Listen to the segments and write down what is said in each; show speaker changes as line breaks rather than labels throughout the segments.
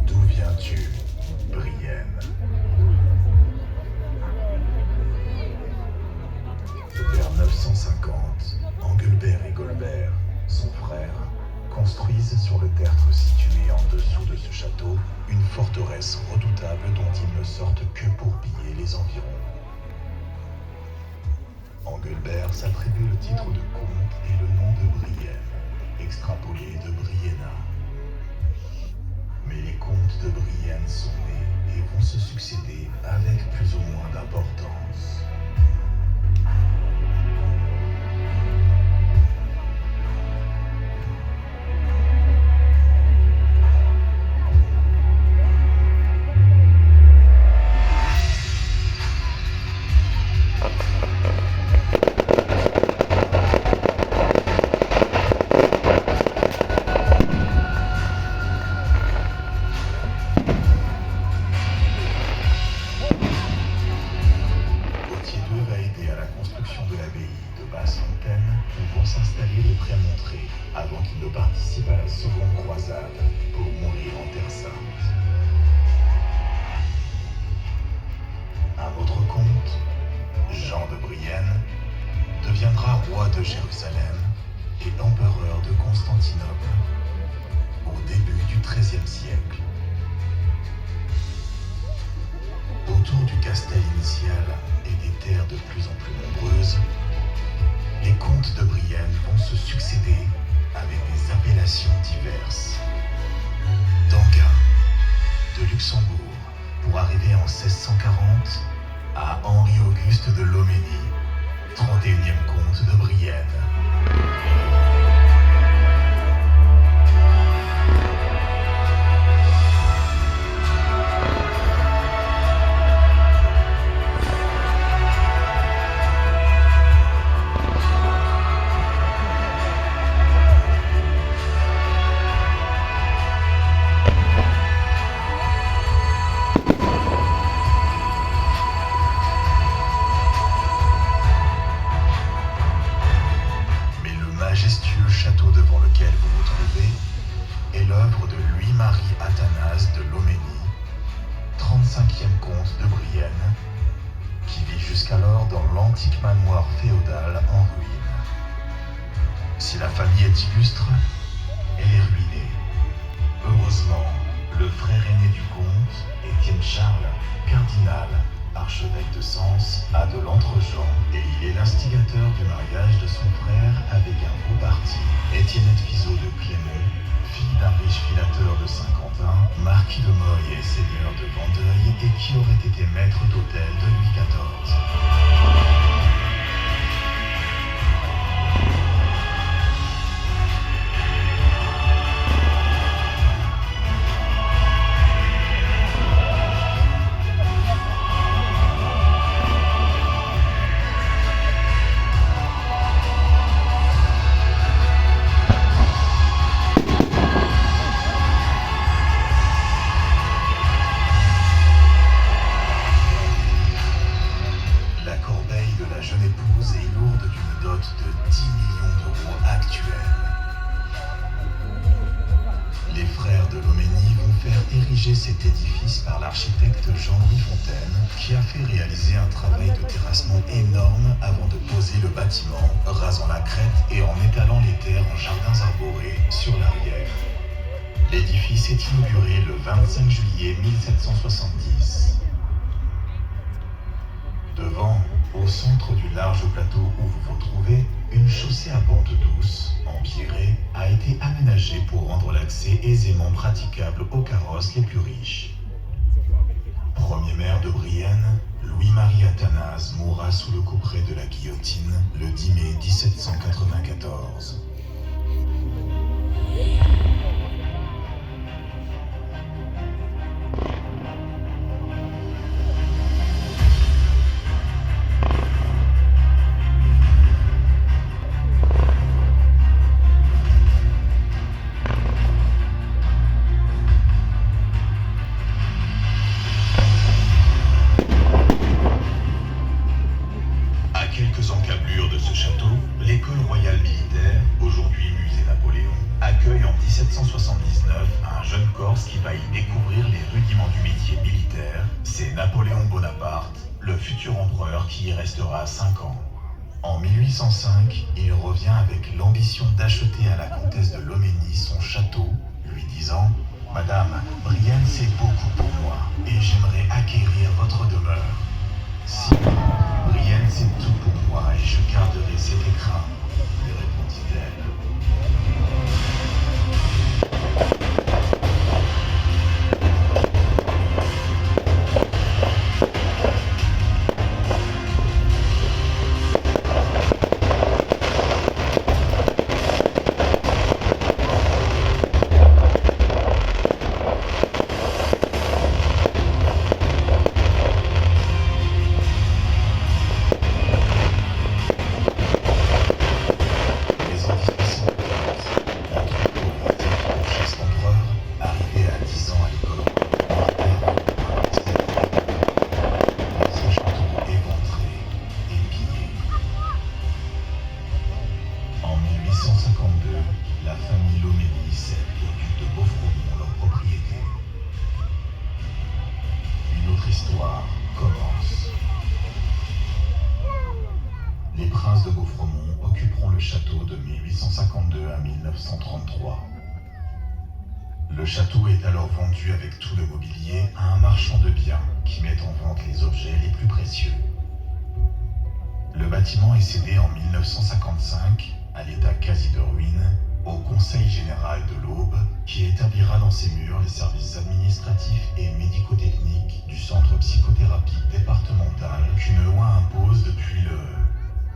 D'où viens-tu, Brienne? Vers 950, Engelbert et Golbert, son frère, construisent sur le tertre situé en dessous de ce château une forteresse redoutable dont ils ne sortent que pour piller les environs. Engelbert s'attribue le titre de comte et le nom de Brienne, extrapolé de Brienna. Mais les comtes de Brienne sont nés et vont se succéder avec plus ou moins d'importance. Avant qu'il ne participe à la seconde croisade pour mourir en Terre Sainte. Un autre comte, Jean de Brienne, deviendra roi de Jérusalem et empereur de Constantinople au début du XIIIe siècle. Autour du castel initial et des terres de plus en plus nombreuses, les comtes de Brienne vont se succéder avec des appellations diverses. d'Anguin, de Luxembourg, pour arriver en 1640 à Henri-Auguste de Loménie, 31e comte de Brienne. Majestueux château devant lequel vous vous trouvez est l'œuvre de Louis-Marie Athanase de Loménie, 35e comte de Brienne, qui vit jusqu'alors dans l'antique manoir féodal en ruine. Si la famille est illustre, elle est ruinée. Heureusement, le frère aîné du comte, Étienne Charles, cardinal, archevêque de Sens, a de l'entre-gens et il est l'instigateur du mariage de son frère avec un beau parti, Étienne Fizeau de Clémont, fille d'un riche filateur de Saint-Quentin, marquis de Moy et seigneur de Vendeuil et qui aurait été maître d'hôtel de Louis XIV. Cet édifice par l'architecte Jean-Louis Fontaine, qui a fait réaliser un travail de terrassement énorme avant de poser le bâtiment, rasant la crête et en étalant les terres en jardins arborés sur l'arrière. L'édifice est inauguré le 25 juillet 1770. Devant, au centre du large plateau où vous vous trouvez, une chaussée à pente douce, empierrée, a été aménagée pour rendre l'accès aisément praticable aux carrosses les plus riches. Premier maire de Brienne, Louis-Marie Athanase mourra sous le couperet de la guillotine le 10 mai 1794. Bonaparte, le futur empereur qui y restera 5 ans. En 1805, il revient avec l'ambition d'acheter à la comtesse de Loménie son château, lui disant « Madame, Brienne c'est beaucoup pour moi, et j'aimerais acquérir votre demeure. Si, Brienne c'est tout pour moi, et je garderai cet écrin, » lui répondit-elle. Le château est alors vendu avec tout le mobilier à un marchand de biens qui met en vente les objets les plus précieux. Le bâtiment est cédé en 1955, à l'état quasi de ruine, au Conseil général de l'Aube, qui établira dans ses murs les services administratifs et médico-techniques du centre psychothérapie départemental qu'une loi impose depuis le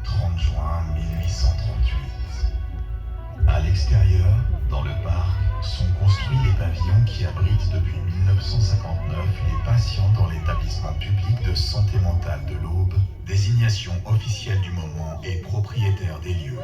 30 juin 1838. À l'extérieur, dans le parc, sont construits les pavillons qui abritent depuis 1959 les patients dans l'établissement public de santé mentale de l'Aube, désignation officielle du moment et propriétaire des lieux.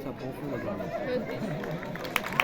ça prend feu là-bas.